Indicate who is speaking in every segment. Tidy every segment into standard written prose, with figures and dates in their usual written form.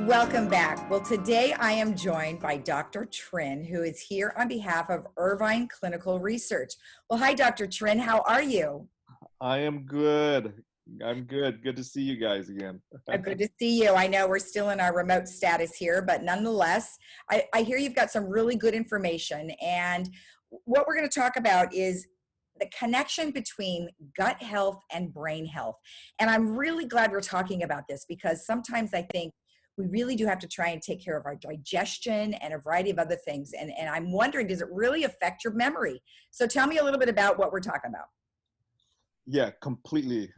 Speaker 1: welcome back. Well, today I am joined by Dr. Trin, who is here on behalf of Irvine Clinical Research. Well, hi, Dr. Trin. How are you?
Speaker 2: I am good. I'm good. Good to see you guys again.
Speaker 1: Good to see you. I know we're still in our remote status here, but nonetheless, I hear you've got some really good information. And what we're going to talk about is the connection between gut health and brain health. And I'm really glad we're talking about this because sometimes I think we really do have to try and take care of our digestion and a variety of other things. And I'm wondering, does it really affect your memory? So tell me a little bit about what we're talking about.
Speaker 2: Yeah, completely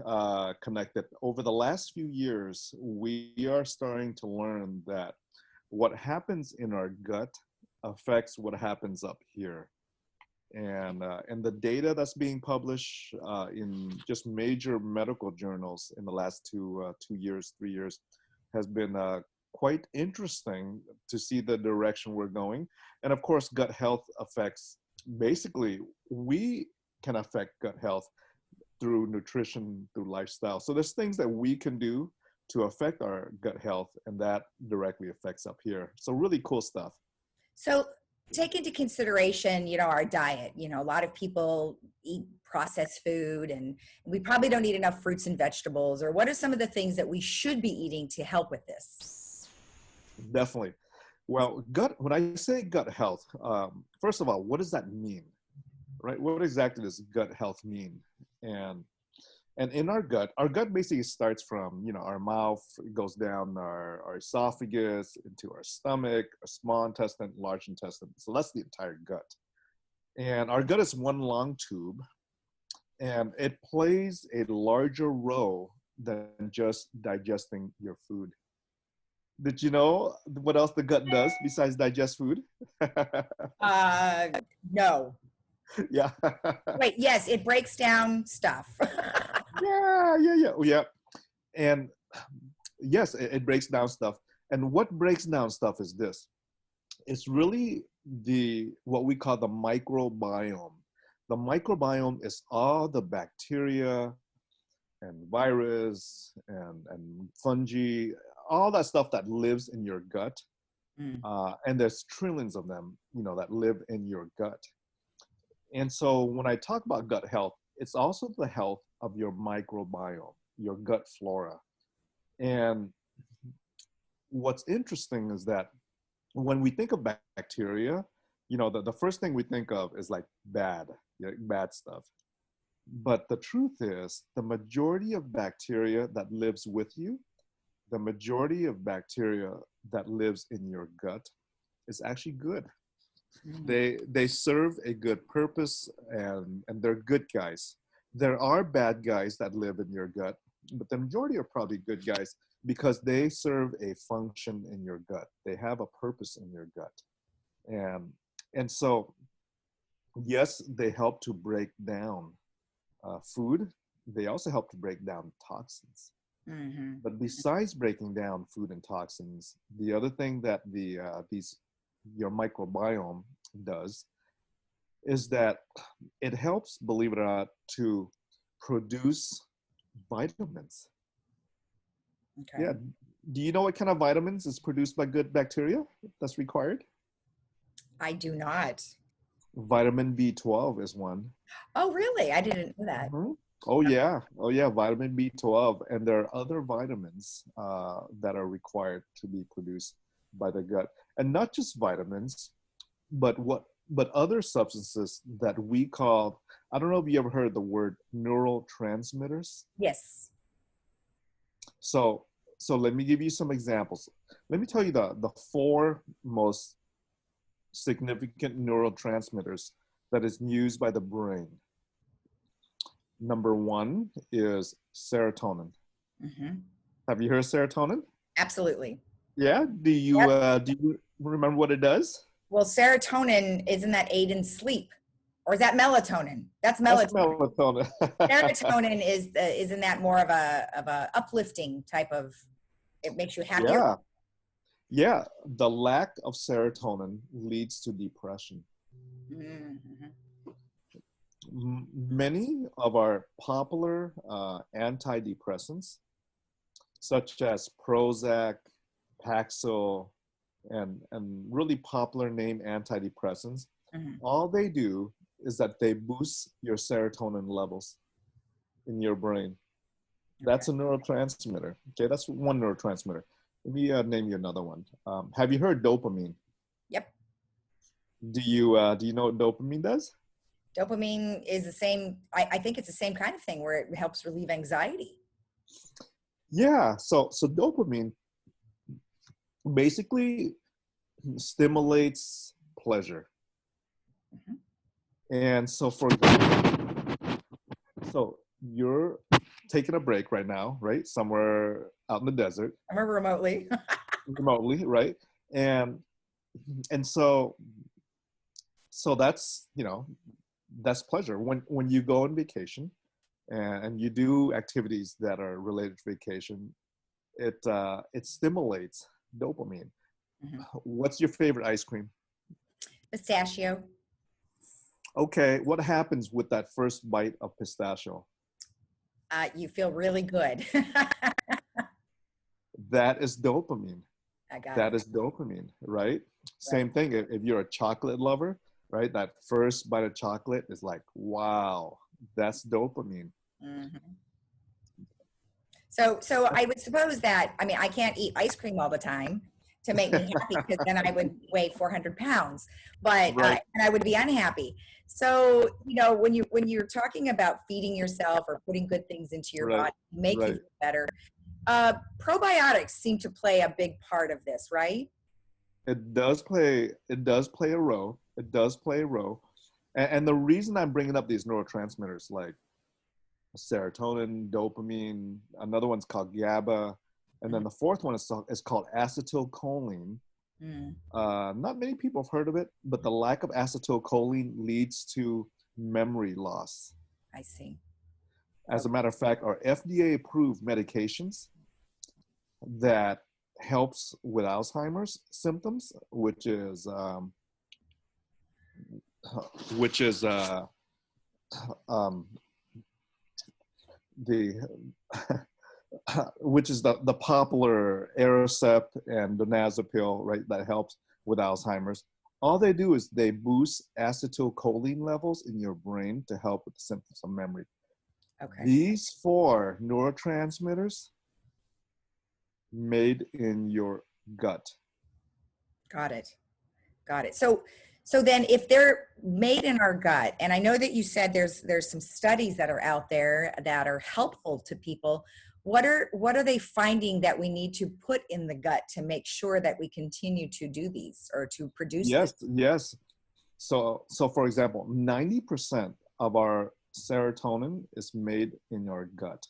Speaker 2: connected. Over the last few years, we are starting to learn that what happens in our gut affects what happens up here. And the data that's being published in just major medical journals in the last 3 years, has been quite interesting to see the direction we're going. And of course, gut health affects, basically, we can affect gut health through nutrition, through lifestyle. So there's things that we can do to affect our gut health, and that directly affects up here. So really cool stuff.
Speaker 1: So take into consideration, our diet. A lot of people eat processed food and we probably don't eat enough fruits and vegetables. Or what are some of the things that we should be eating to help with this?
Speaker 2: Definitely. Well, when I say gut health, first of all, what does that mean? Right? What exactly does gut health mean? And in our gut basically starts from, our mouth, it goes down our esophagus, into our stomach, our small intestine, large intestine. So that's the entire gut. And our gut is one long tube, and it plays a larger role than just digesting your food. Did you know what else the gut does besides digest food?
Speaker 1: No.
Speaker 2: Yeah.
Speaker 1: Wait, yes, it breaks down stuff.
Speaker 2: Yeah. And yes, it breaks down stuff. And what breaks down stuff is this. It's really what we call the microbiome. The microbiome is all the bacteria and virus and fungi, all that stuff that lives in your gut. And there's trillions of them, that live in your gut. And so when I talk about gut health, it's also the health of your microbiome, your gut flora. And what's interesting is that when we think of bacteria, the first thing we think of is like bad stuff. But the truth is, the majority of bacteria that lives with you, the majority of bacteria that lives in your gut is actually good. They serve a good purpose, and they're good guys. There are bad guys that live in your gut, but the majority are probably good guys because they serve a function in your gut. They have a purpose in your gut. And so, yes, they help to break down food. They also help to break down toxins.
Speaker 1: Mm-hmm.
Speaker 2: But besides breaking down food and toxins, the other thing that your microbiome does is that it helps, believe it or not, to produce vitamins.
Speaker 1: Okay.
Speaker 2: Yeah. Do you know what kind of vitamins is produced by good bacteria that's required?
Speaker 1: I do not.
Speaker 2: Vitamin B12 is one.
Speaker 1: Oh, really? I didn't know that.
Speaker 2: Mm-hmm. Oh yeah, vitamin B12, and there are other vitamins that are required to be produced by the gut, and not just vitamins, but other substances that we call, I don't know if you ever heard the word neurotransmitters.
Speaker 1: Yes.
Speaker 2: So let me give you some examples. Let me tell you the four most significant neurotransmitters that is used by the brain. Number one is serotonin.
Speaker 1: Mm-hmm.
Speaker 2: Have you heard of serotonin?
Speaker 1: Absolutely.
Speaker 2: Yeah. Do you remember what it does?
Speaker 1: Well, serotonin, isn't that aid in sleep? Or is that melatonin? That's
Speaker 2: That's
Speaker 1: melatonin.
Speaker 2: melatonin.
Speaker 1: Serotonin isn't that more of a uplifting type of, it makes you happier?
Speaker 2: Yeah. The lack of serotonin leads to depression.
Speaker 1: Mm-hmm.
Speaker 2: Many of our popular antidepressants, such as Prozac, Paxil, and really popular name antidepressants,
Speaker 1: Mhm.
Speaker 2: all they do is that they boost your serotonin levels in your brain.
Speaker 1: Okay.
Speaker 2: That's a neurotransmitter. Okay, that's one neurotransmitter. Let me name you another one. Have you heard dopamine?
Speaker 1: Yep.
Speaker 2: Do you know what dopamine does?
Speaker 1: Dopamine is the same. I think it's the same kind of thing where it helps relieve anxiety.
Speaker 2: Yeah. So dopamine basically stimulates pleasure.
Speaker 1: Mhm.
Speaker 2: And so for example, so you're taking a break right now, right? Somewhere out in the desert,
Speaker 1: I remember remotely.
Speaker 2: remotely, right? And and so that's, that's pleasure. When you go on vacation and you do activities that are related to vacation, it stimulates dopamine.
Speaker 1: Mhm.
Speaker 2: What's your favorite ice cream?
Speaker 1: Pistachio.
Speaker 2: Okay, what happens with that first bite of pistachio?
Speaker 1: You feel really good.
Speaker 2: That is dopamine.
Speaker 1: I got
Speaker 2: That
Speaker 1: it.
Speaker 2: is dopamine, right?
Speaker 1: Right.
Speaker 2: Same thing if you're a chocolate lover, right? That first bite of chocolate is like, wow, that's dopamine.
Speaker 1: Mhm. So I would suppose that, I mean, I can't eat ice cream all the time to make me happy because then I would weigh 400 pounds, but
Speaker 2: Right,
Speaker 1: and I would be unhappy. So, when you're talking about feeding yourself or putting good things into your
Speaker 2: right,
Speaker 1: body, make you
Speaker 2: right.
Speaker 1: feel better. Probiotics seem to play a big part of this, right?
Speaker 2: It does play a role. It does play a role. And the reason I'm bringing up these neurotransmitters like serotonin, dopamine, another one's called GABA, and then
Speaker 1: Mhm.
Speaker 2: the fourth one is called acetylcholine.
Speaker 1: Mm,
Speaker 2: Not many people have heard of it, but the lack of acetylcholine leads to memory loss.
Speaker 1: I see.
Speaker 2: As a
Speaker 1: Okay.
Speaker 2: matter of fact, our FDA approved medications that helps with Alzheimer's symptoms, which is um, the which is the popular Aricept and donazepam, right? That helps with Alzheimer's. All they do is they boost acetylcholine levels in your brain to help with the symptoms of memory.
Speaker 1: Okay.
Speaker 2: These four neurotransmitters made in your gut.
Speaker 1: Got it. Got it. So then if they're made in our gut, and I know that you said there's some studies that are out there that are helpful to people, what are they finding that we need to put in the gut to make sure that we continue to do these or to produce this?
Speaker 2: Yes, yes. So for example, 90% of our serotonin is made in your gut.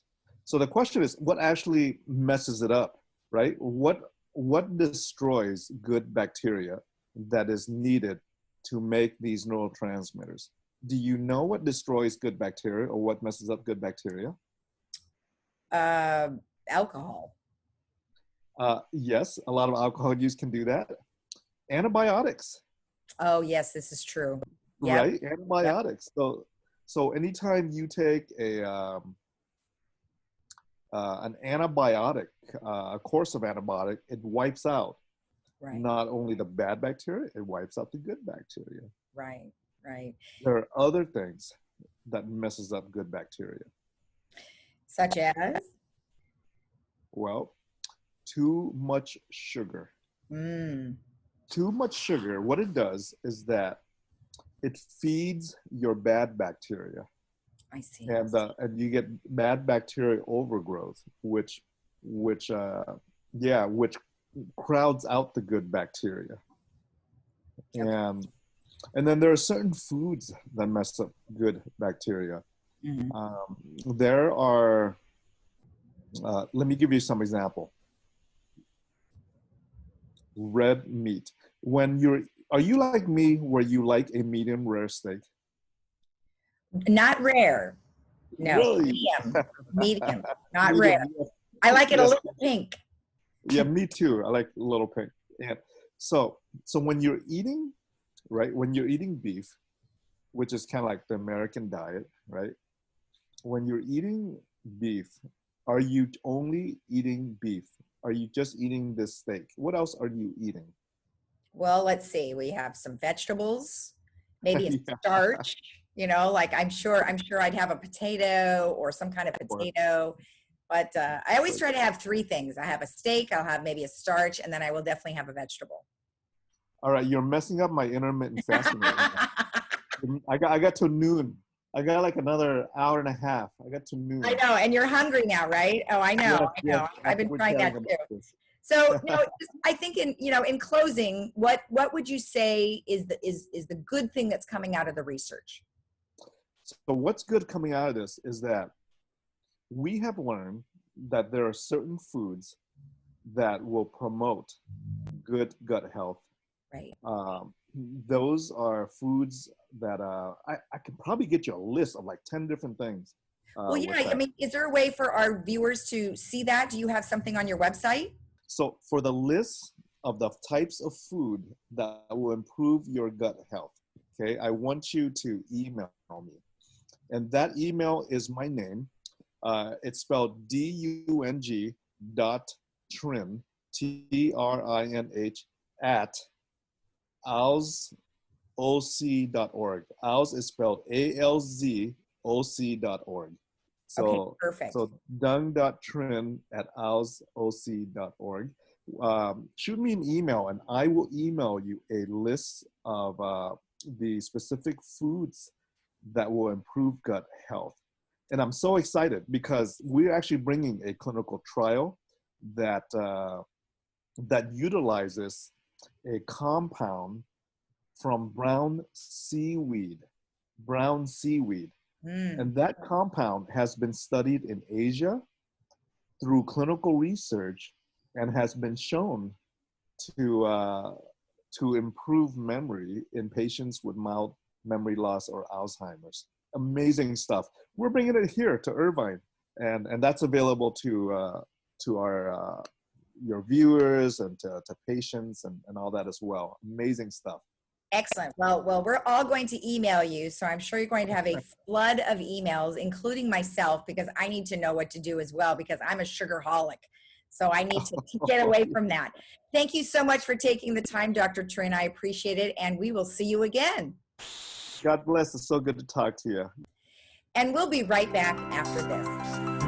Speaker 2: So the question is, what actually messes it up, right? What destroys good bacteria that is needed to make these neurotransmitters? Do you know what destroys good bacteria or what messes up good bacteria?
Speaker 1: Uh, Alcohol.
Speaker 2: Yes, a lot of alcohol use can do that. Antibiotics,
Speaker 1: Oh, yes, this is true. Yep.
Speaker 2: right?
Speaker 1: Yep.
Speaker 2: Antibiotics. So anytime you take an antibiotic, a course of antibiotic, it wipes out
Speaker 1: Right.
Speaker 2: not only the bad bacteria, it wipes out the good bacteria.
Speaker 1: Right. Right.
Speaker 2: There are other things that messes up good bacteria.
Speaker 1: Such as.
Speaker 2: Well, too much sugar.
Speaker 1: Mm,
Speaker 2: Too much sugar, what it does is that it feeds your bad bacteria,
Speaker 1: I see.
Speaker 2: and you get bad bacteria overgrowth, which crowds out the good bacteria.
Speaker 1: Okay.
Speaker 2: And and then there are certain foods that mess up good bacteria.
Speaker 1: Mhm.
Speaker 2: Um, there are. Let me give you some example. Red meat. Are you like me, where you like a medium rare steak?
Speaker 1: Not rare. No,
Speaker 2: Really?
Speaker 1: medium, medium, not rare.
Speaker 2: Medium.
Speaker 1: I like it a
Speaker 2: Yes.
Speaker 1: little pink.
Speaker 2: Yeah, me too. I like little pink. And so when you're eating, right? When you're eating beef, which is kind of like the American diet, right? When you're eating beef, Are you only eating beef? Are you just eating this steak? What else are you eating?
Speaker 1: Well, let's see. We have some vegetables, maybe a
Speaker 2: Yeah,
Speaker 1: starch, like I'm sure I'd have a potato or some kind of
Speaker 2: or,
Speaker 1: potato. But I always
Speaker 2: or-
Speaker 1: try to have three things. I have a steak, I'll have maybe a starch, and then I will definitely have a vegetable.
Speaker 2: all right, you're messing up my intermittent fasting right now. I got to noon. I got like another hour and a half. I got to
Speaker 1: I
Speaker 2: noon.
Speaker 1: know, and you're hungry now, right? Oh, I know,
Speaker 2: Yes,
Speaker 1: I
Speaker 2: yes.
Speaker 1: know. I've
Speaker 2: After
Speaker 1: been
Speaker 2: we're
Speaker 1: trying that
Speaker 2: chatting about
Speaker 1: too.
Speaker 2: this.
Speaker 1: So, I think in closing, what would you say is the good thing that's coming out of the research?
Speaker 2: So what's good coming out of this is that we have learned that there are certain foods that will promote good gut health.
Speaker 1: Right.
Speaker 2: Um, those are foods that I can probably get you a list of like 10 different things
Speaker 1: Well,
Speaker 2: with
Speaker 1: yeah, I
Speaker 2: that.
Speaker 1: mean, is there a way for our viewers to see that? Do you have something on your website?
Speaker 2: So for the list of the types of food that will improve your gut health, okay, I want you to email me. And that email is my name. It's spelled DUNG dot trin, TRINH, at alzoc.org. Alz is spelled ALZOC.org.
Speaker 1: Okay,
Speaker 2: So,
Speaker 1: perfect.
Speaker 2: so dung.trin at alzoc.org. Shoot me an email and I will email you a list of the specific foods that will improve gut health. And I'm so excited because we're actually bringing a clinical trial that that utilizes a compound from brown seaweed.
Speaker 1: Mm,
Speaker 2: And that compound has been studied in Asia through clinical research and has been shown to improve memory in patients with mild memory loss or Alzheimer's. Amazing stuff. We're bringing it here to Irvine, and that's available to our your viewers and to patients and all that as well. Amazing stuff.
Speaker 1: excellent. Well, we're all going to email you, so I'm sure you're going to have a flood of emails, including myself, because I need to know what to do as well, because I'm a sugarholic. So I need to get away from that. Thank you so much for taking the time, Dr. Trin. I appreciate it, and we will see you again.
Speaker 2: God bless. It's so good to talk to you.
Speaker 1: And we'll be right back after this.